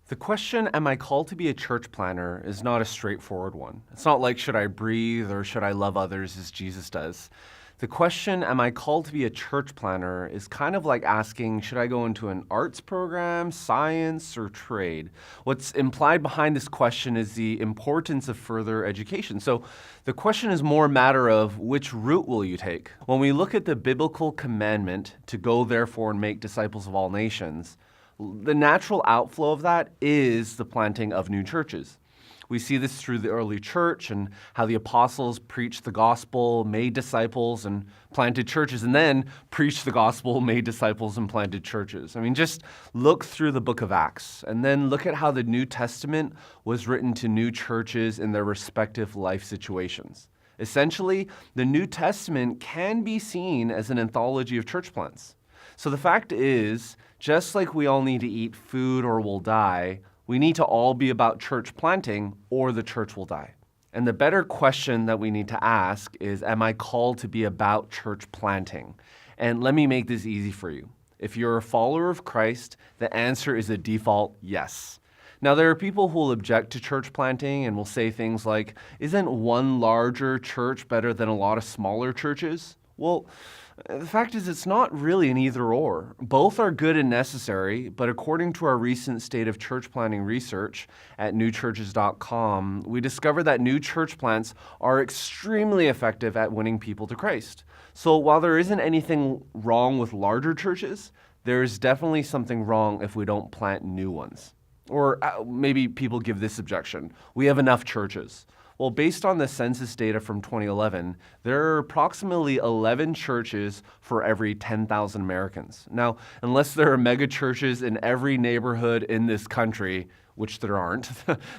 The question, am I called to be a church planner, is not a straightforward one. It's not like, should I breathe or should I love others as Jesus does? The question, am I called to be a church planner, is kind of like asking, should I go into an arts program, science, or trade? What's implied behind this question is the importance of further education. So the question is more a matter of which route will you take? When we look at the biblical commandment to go therefore and make disciples of all nations, the natural outflow of that is the planting of new churches. We see this through the early church and how the apostles preached the gospel, made disciples, and planted churches, and then preached the gospel, made disciples, and planted churches. I mean, just look through the book of Acts, and then look at how the New Testament was written to new churches in their respective life situations. Essentially, the New Testament can be seen as an anthology of church plants. So the fact is, just like we all need to eat food or we'll die, we need to all be about church planting or the church will die. And the better question that we need to ask is, am I called to be about church planting? And let me make this easy for you. If you're a follower of Christ, the answer is a default yes. Now, there are people who will object to church planting and will say things like, isn't one larger church better than a lot of smaller churches? Well, the fact is it's not really an either or. Both are good and necessary, but according to our recent state of church planting research at newchurches.com, we discovered that new church plants are extremely effective at winning people to Christ. So while there isn't anything wrong with larger churches, there is definitely something wrong if we don't plant new ones. Or maybe people give this objection: we have enough churches. Well, based on the census data from 2011, there are approximately 11 churches for every 10,000 Americans. Now, unless there are mega churches in every neighborhood in this country, which there aren't,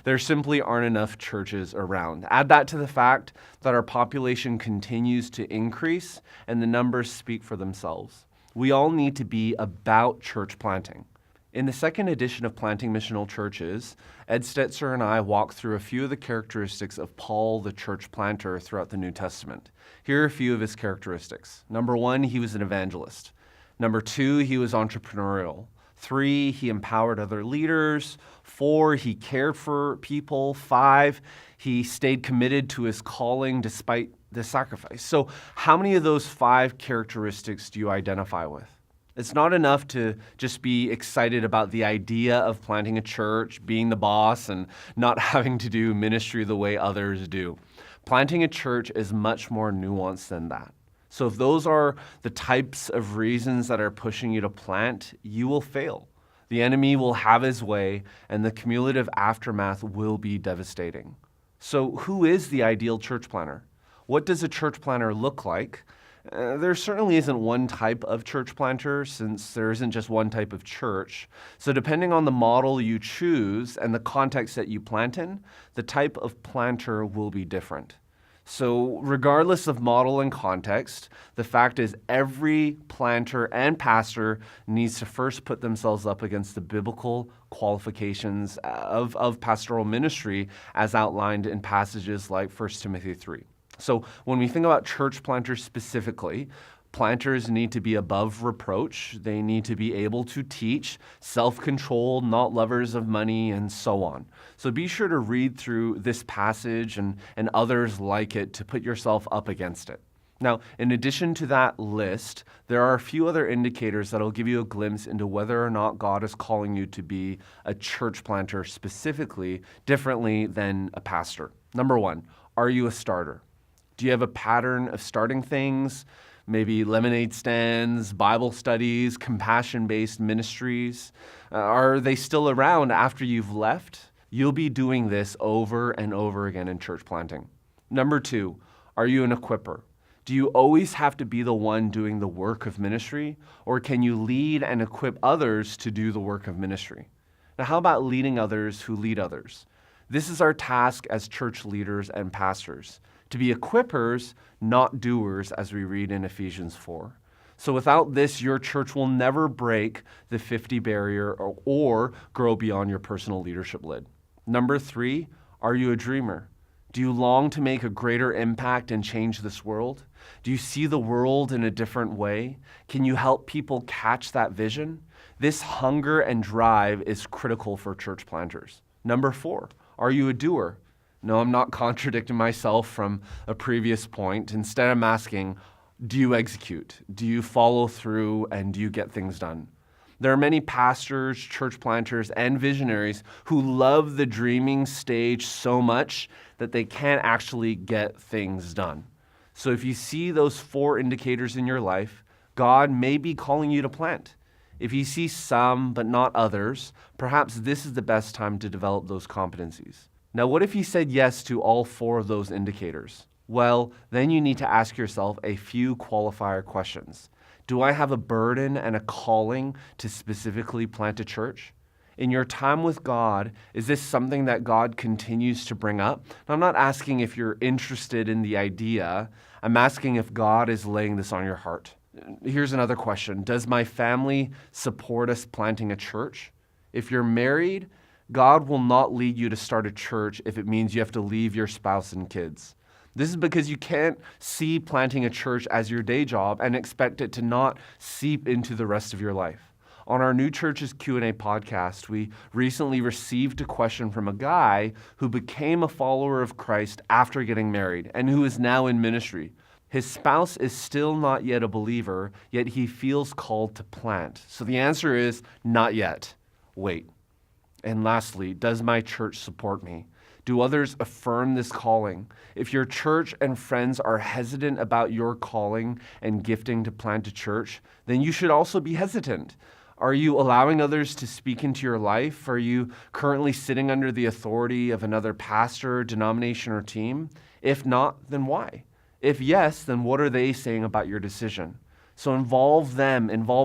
there simply aren't enough churches around. Add that to the fact that our population continues to increase and the numbers speak for themselves. We all need to be about church planting. In the second edition of Planting Missional Churches, Ed Stetzer and I walk through a few of the characteristics of Paul, the church planter, throughout the New Testament. Here are a few of his characteristics. Number 1, he was an evangelist. Number 2, he was entrepreneurial. 3, he empowered other leaders. 4, he cared for people. 5, he stayed committed to his calling despite the sacrifice. So how many of those 5 characteristics do you identify with? It's not enough to just be excited about the idea of planting a church, being the boss, and not having to do ministry the way others do. Planting a church is much more nuanced than that. So if those are the types of reasons that are pushing you to plant, you will fail. The enemy will have his way, and the cumulative aftermath will be devastating. So who is the ideal church planter? What does a church planter look like? There certainly isn't one type of church planter, since there isn't just one type of church. So depending on the model you choose and the context that you plant in, the type of planter will be different. So regardless of model and context, the fact is every planter and pastor needs to first put themselves up against the biblical qualifications of pastoral ministry as outlined in passages like 1 Timothy 3. So when we think about church planters specifically, planters need to be above reproach. They need to be able to teach, self-controlled, not lovers of money, and so on. So be sure to read through this passage and others like it to put yourself up against it. Now, in addition to that list, there are a few other indicators that will give you a glimpse into whether or not God is calling you to be a church planter specifically, differently than a pastor. Number 1, are you a starter? Do you have a pattern of starting things? Maybe lemonade stands, Bible studies, compassion-based ministries? Are they still around after you've left? You'll be doing this over and over again in church planting. Number 2, are you an equipper? Do you always have to be the one doing the work of ministry, or can you lead and equip others to do the work of ministry? Now, how about leading others who lead others? This is our task as church leaders and pastors, to be equippers, not doers, as we read in Ephesians 4. So without this, your church will never break the 50 barrier or grow beyond your personal leadership lid. Number 3, are you a dreamer? Do you long to make a greater impact and change this world? Do you see the world in a different way? Can you help people catch that vision? This hunger and drive is critical for church planters. Number 4, are you a doer? No, I'm not contradicting myself from a previous point. Instead, I'm asking, do you execute? Do you follow through, and do you get things done? There are many pastors, church planters, and visionaries who love the dreaming stage so much that they can't actually get things done. So if you see those 4 indicators in your life, God may be calling you to plant. If you see some but not others, perhaps this is the best time to develop those competencies. Now, what if you said yes to all 4 of those indicators? Well, then you need to ask yourself a few qualifier questions. Do I have a burden and a calling to specifically plant a church? In your time with God, is this something that God continues to bring up? Now, I'm not asking if you're interested in the idea. I'm asking if God is laying this on your heart. Here's another question. Does my family support us planting a church? If you're married, God will not lead you to start a church if it means you have to leave your spouse and kids. This is because you can't see planting a church as your day job and expect it to not seep into the rest of your life. On our New Churches Q&A podcast, we recently received a question from a guy who became a follower of Christ after getting married and who is now in ministry. His spouse is still not yet a believer, yet he feels called to plant. So the answer is not yet. Wait. And lastly, does my church support me? Do others affirm this calling? If your church and friends are hesitant about your calling and gifting to plant a church, then you should also be hesitant. Are you allowing others to speak into your life? Are you currently sitting under the authority of another pastor, denomination, or team? If not, then why? If yes, then what are they saying about your decision? So involve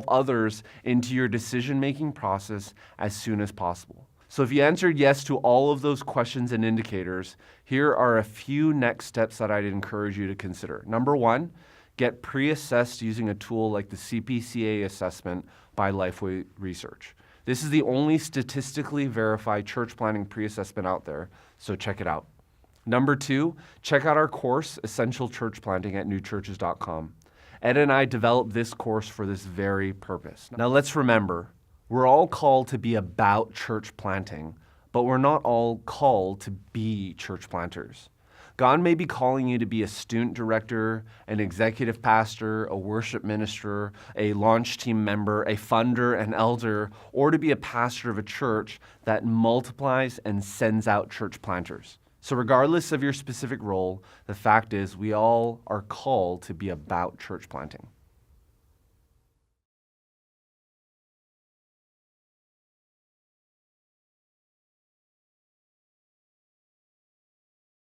others into your decision-making process as soon as possible. So if you answered yes to all of those questions and indicators, here are a few next steps that I'd encourage you to consider. Number 1, get pre-assessed using a tool like the CPCA assessment by LifeWay Research. This is the only statistically verified church planting pre-assessment out there, so check it out. Number 2, check out our course, Essential Church Planting, at newchurches.com. Ed and I developed this course for this very purpose. Now let's remember, we're all called to be about church planting, but we're not all called to be church planters. God may be calling you to be a student director, an executive pastor, a worship minister, a launch team member, a funder, an elder, or to be a pastor of a church that multiplies and sends out church planters. So regardless of your specific role, the fact is we all are called to be about church planting.